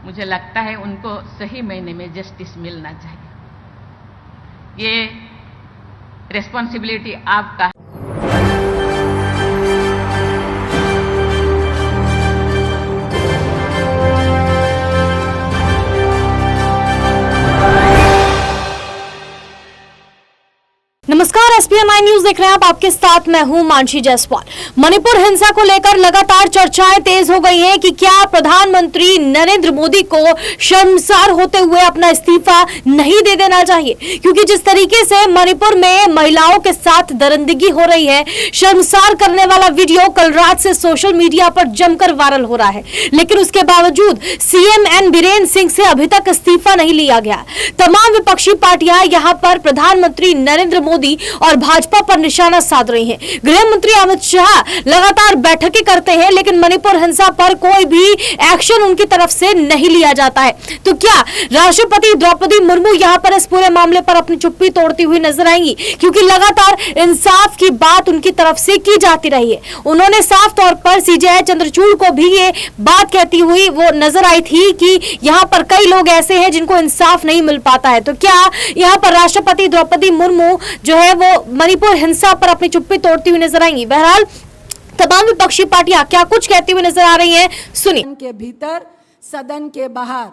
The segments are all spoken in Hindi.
मुझे लगता है उनको सही महीने में जस्टिस मिलना चाहिए। ये रिस्पॉन्सिबिलिटी आपका है। नमस्कार, एसपीएन 9 न्यूज देख रहे हैं आप। आपके साथ मैं हूं मानसी जायसवाल। मणिपुर हिंसा को लेकर लगातार चर्चाएं तेज हो गई हैं कि क्या प्रधानमंत्री नरेंद्र मोदी को शर्मसार होते हुए अपना इस्तीफा नहीं दे देना चाहिए, क्योंकि जिस तरीके से मणिपुर में महिलाओं के साथ दरिंदगी हो रही है, शर्मसार करने वाला वीडियो कल रात से सोशल मीडिया पर जमकर वायरल हो रहा है। लेकिन उसके बावजूद सीएम एन बीरेन सिंह से अभी तक इस्तीफा नहीं लिया गया। तमाम विपक्षी पार्टियां यहां पर प्रधानमंत्री नरेंद्र मोदी और भाजपा पर निशाना साध रही हैं। गृह मंत्री अमित शाह लगातार बैठकें करते हैं, लेकिन मणिपुर हिंसा पर कोई भी एक्शन उनकी तरफ से नहीं लिया जाता है। तो क्या राष्ट्रपति द्रौपदी मुर्मू यहां पर इस पूरे मामले पर अपनी चुप्पी तोड़ती हुई नजर आएंगी? क्योंकि लगातार इंसाफ की बात उनकी तरफ से की जाती रही है। उन्होंने साफ तौर पर सीजेआई चंद्रचूड़ को भी ये बात कहती हुई वो नजर आई थी कि यहां पर कई लोग ऐसे हैं जिनको इंसाफ नहीं मिल पाता है। तो क्या यहां पर राष्ट्रपति द्रौपदी मुर्मू जो है वो मणिपुर हिंसा पर अपनी चुप्पी तोड़ती हुई नजर आएंगी? बहरहाल तमाम विपक्षी पार्टियां क्या कुछ कहती हुई नजर आ रही हैं, सुनिए। सदन के भीतर, सदन के बाहर,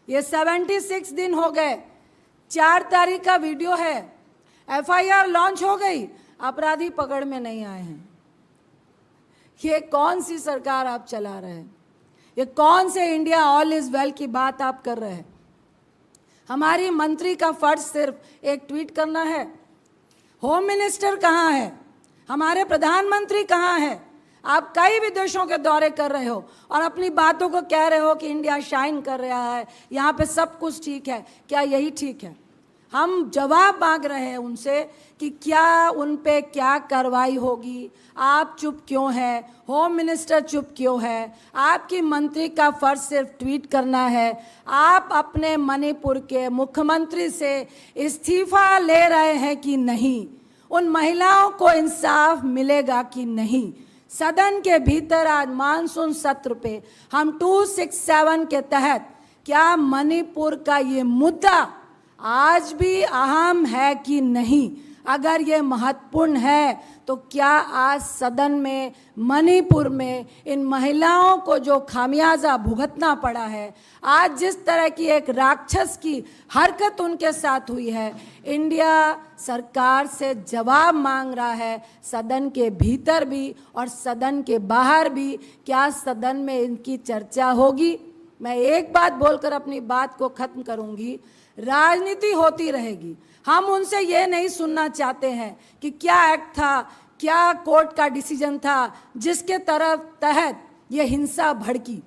ये 76 दिन हो गए। 4 तारीख का वीडियो है, एफआईआर लॉन्च हो गई, अपराधी पकड़ में नहीं आए हैं। ये कौन सी सरकार आप चला रहे हैं? ये कौन से इंडिया ऑल इज वेल की बात आप कर रहे हैं? हमारी मंत्री का फर्ज सिर्फ एक ट्वीट करना है। होम मिनिस्टर कहाँ है? हमारे प्रधानमंत्री कहाँ है? आप कई विदेशों के दौरे कर रहे हो और अपनी बातों को कह रहे हो कि इंडिया शाइन कर रहा है, यहाँ पे सब कुछ ठीक है। क्या यही ठीक है? हम जवाब मांग रहे हैं उनसे कि क्या उन पे क्या कार्रवाई होगी। आप चुप क्यों हैं? होम मिनिस्टर चुप क्यों है? आपकी मंत्री का फर्ज सिर्फ ट्वीट करना है। आप अपने मणिपुर के मुख्यमंत्री से इस्तीफा ले रहे हैं कि नहीं? उन महिलाओं को इंसाफ मिलेगा कि नहीं? सदन के भीतर आज मानसून सत्र पे हम 267 के तहत क्या मणिपुर का ये मुद्दा आज भी अहम है कि नहीं? अगर ये महत्वपूर्ण है तो क्या आज सदन में मणिपुर में इन महिलाओं को जो खामियाजा भुगतना पड़ा है, आज जिस तरह की एक राक्षस की हरकत उनके साथ हुई है, इंडिया सरकार से जवाब मांग रहा है, सदन के भीतर भी और सदन के बाहर भी। क्या सदन में इनकी चर्चा होगी? मैं एक बात बोलकर अपनी बात को खत्म करूंगी। राजनीति होती रहेगी। हम उनसे ये नहीं सुनना चाहते हैं कि क्या एक्ट था, क्या कोर्ट का डिसीजन था जिसके तहत ये हिंसा भड़की।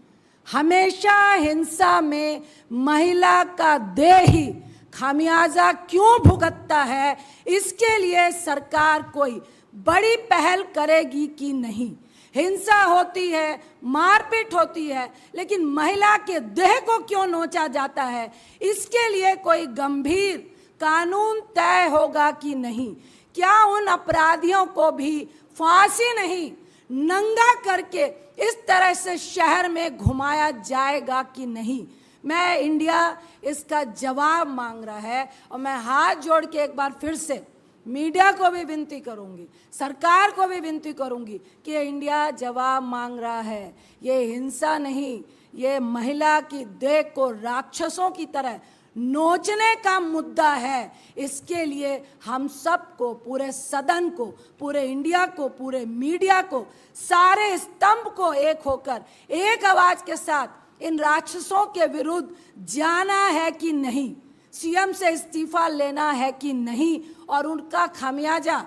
हमेशा हिंसा में महिला का देह ही खामियाजा क्यों भुगतता है, इसके लिए सरकार कोई बड़ी पहल करेगी कि नहीं? हिंसा होती है, मारपीट होती है, लेकिन महिला के देह को क्यों नोचा जाता है, इसके लिए कोई गंभीर कानून तय होगा कि नहीं? क्या उन अपराधियों को भी फांसी नहीं, नंगा करके इस तरह से शहर में घुमाया जाएगा कि नहीं? मैं इंडिया इसका जवाब मांग रहा है और मैं हाथ जोड़ के एक बार फिर से मीडिया को भी विनती करूंगी, सरकार को भी विनती करूंगी कि इंडिया जवाब मांग रहा है। ये हिंसा नहीं, ये महिला की देह को राक्षसों की तरह नोचने का मुद्दा है। इसके लिए हम सबको, पूरे सदन को, पूरे इंडिया को, पूरे मीडिया को, सारे स्तंभ को एक होकर एक आवाज के साथ इन राक्षसों के विरुद्ध जाना है कि नहीं? सीएम से इस्तीफा लेना है कि नहीं? और उनका खामियाजा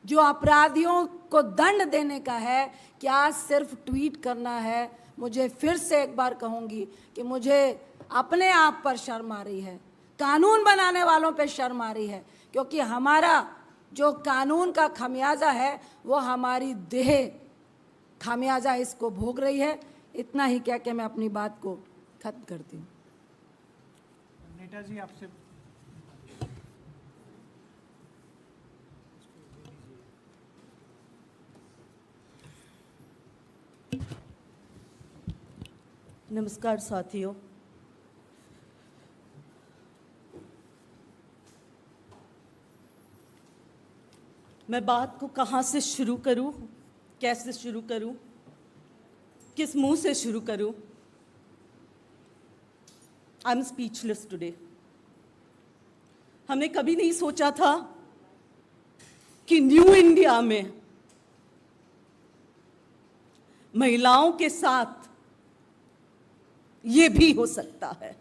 जो अपराधियों को दंड देने का है, क्या सिर्फ ट्वीट करना है? मुझे फिर से एक बार कहूंगी कि मुझे अपने आप पर शर्म आ रही है, कानून बनाने वालों पे शर्म आ रही है, क्योंकि हमारा जो कानून का खामियाजा है वो हमारी देह खामियाजा इसको भोग रही है। इतना ही कह के मैं अपनी बात को खत्म करती हूँ। नेताजी आपसे नमस्कार साथियों, मैं बात को कहाँ से शुरू करूं, कैसे शुरू करूं, किस मुंह से शुरू करूं? I am speechless today. हमने कभी नहीं सोचा था कि न्यू इंडिया में महिलाओं के साथ ये भी हो सकता है।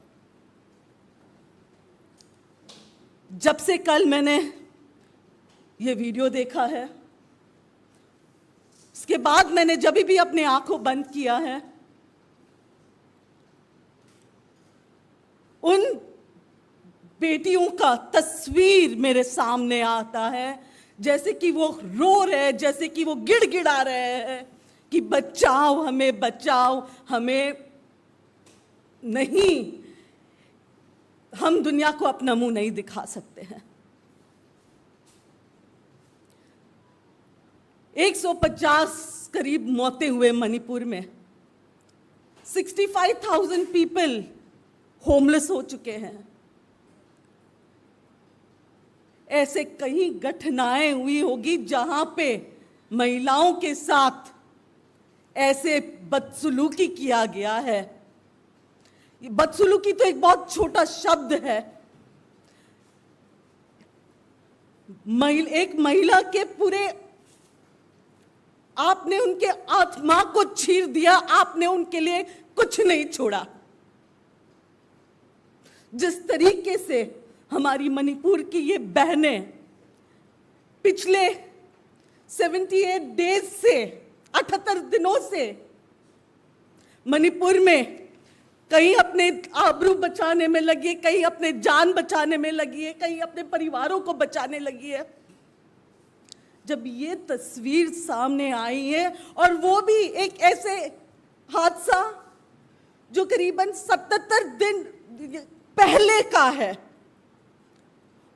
जब से कल मैंने ये वीडियो देखा है, उसके बाद मैंने जब भी अपने आंखों बंद किया है, उन बेटियों का तस्वीर मेरे सामने आता है, जैसे कि वो रो रहे, जैसे कि वो गिड़गिड़ा रहे हैं कि बचाओ हमें, बचाओ हमें। नहीं, हम दुनिया को अपना मुंह नहीं दिखा सकते हैं। 150 करीब मौतें हुए मणिपुर में। 65,000 पीपल होमलेस हो चुके हैं। ऐसे कई घटनाएं हुई होगी जहां पे महिलाओं के साथ ऐसे बदसलूकी किया गया है। ये बदसलूकी तो एक बहुत छोटा शब्द है। एक महिला के पूरे, आपने उनके आत्मा को चीर दिया, आपने उनके लिए कुछ नहीं छोड़ा। जिस तरीके से हमारी मणिपुर की ये बहनें पिछले 78 डेज से, 78 दिनों से मणिपुर में कहीं अपने आबरू बचाने में लगी है, कहीं अपने जान बचाने में लगी है, कहीं अपने परिवारों को बचाने लगी है। जब ये तस्वीर सामने आई है, और वो भी एक ऐसे हादसा जो करीबन 77 दिन पहले का है,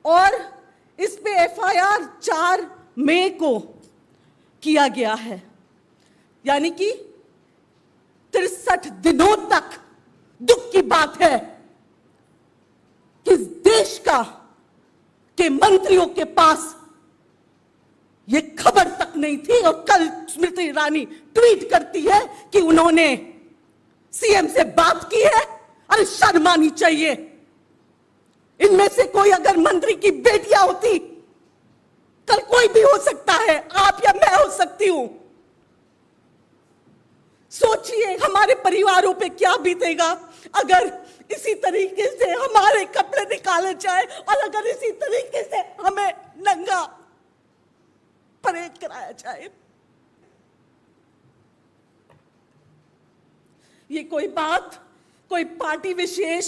और इस पे एफआईआर 4 मई को किया गया है, यानी कि 63 दिनों तक। दुख की बात है कि देश के मंत्रियों के पास ये खबर तक नहीं थी, और कल स्मृति ईरानी ट्वीट करती है कि उन्होंने सीएम से बात की है। अरे शर्म आनी चाहिए। इनमें से कोई अगर मंत्री की बेटियां होती, कल कोई भी हो सकता है, आप या मैं हो सकती हूं। सोचिए हमारे परिवारों पे क्या बीतेगा अगर इसी तरीके से हमारे कपड़े निकाले जाए, और अगर इसी तरीके से हमें नंगा परेड कराया जाए। ये कोई बात कोई पार्टी विशेष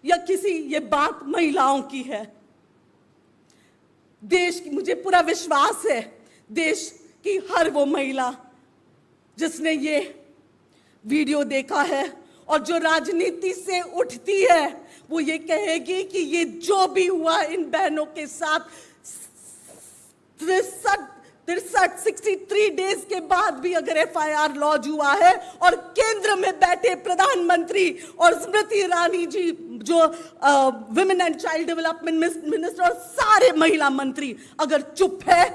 या किसी, ये बात महिलाओं की है। देश की, मुझे पूरा विश्वास है, देश की हर वो महिला जिसने ये वीडियो देखा है और जो राजनीति से उठती है, वो ये कहेगी कि ये जो भी हुआ इन बहनों के साथ 63 डेज के बाद भी अगर एफआईआर लॉन्च हुआ है, और केंद्र में बैठे प्रधानमंत्री और स्मृति ईरानी जी जो women and child development minister और सारे महिला मंत्री अगर चुप है,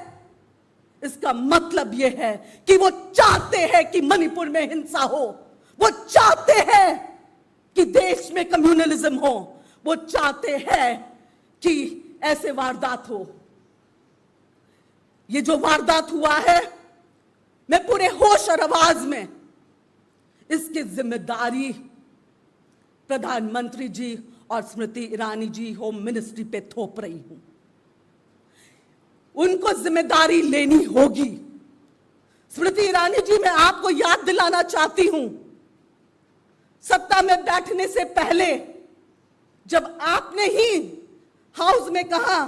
इसका मतलब यह है कि वो चाहते हैं कि मणिपुर में हिंसा हो, वो चाहते हैं कि देश में कम्युनलिज्म हो, वो चाहते हैं कि ऐसे वारदात हो। ये जो वारदात हुआ है, मैं पूरे होश और आवाज में इसकी जिम्मेदारी प्रधानमंत्री जी और स्मृति ईरानी जी होम मिनिस्ट्री पे थोप रही हूं। उनको जिम्मेदारी लेनी होगी। स्मृति ईरानी जी, मैं आपको याद दिलाना चाहती हूं, सत्ता में बैठने से पहले जब आपने ही हाउस में कहा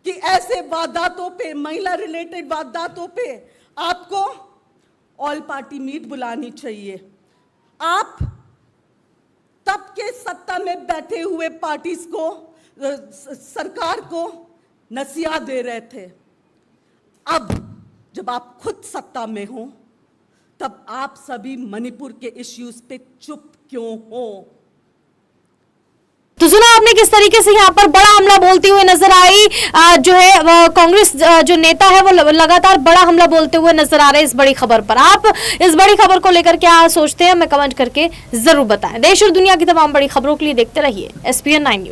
कि ऐसे वारदातों पे, महिला रिलेटेड वारदातों पे आपको ऑल पार्टी मीट बुलानी चाहिए, आप तब के सत्ता में बैठे हुए पार्टीज को, सरकार को नसीहत दे रहे थे। अब जब आप खुद सत्ता में हो, तब आप सभी मणिपुर के इश्यूज पे चुप क्यों हो? तो सुना आपने किस तरीके से यहाँ पर बड़ा हमला बोलती हुए नजर आई। जो है कांग्रेस जो नेता है वो लगातार बड़ा हमला बोलते हुए नजर आ रहे हैं इस बड़ी खबर पर। आप इस बड़ी खबर को लेकर क्या सोचते हैं, हमें कमेंट करके जरूर बताएं। देश और दुनिया की तमाम बड़ी खबरों के लिए देखते रहिए SPN 9 न्यूज।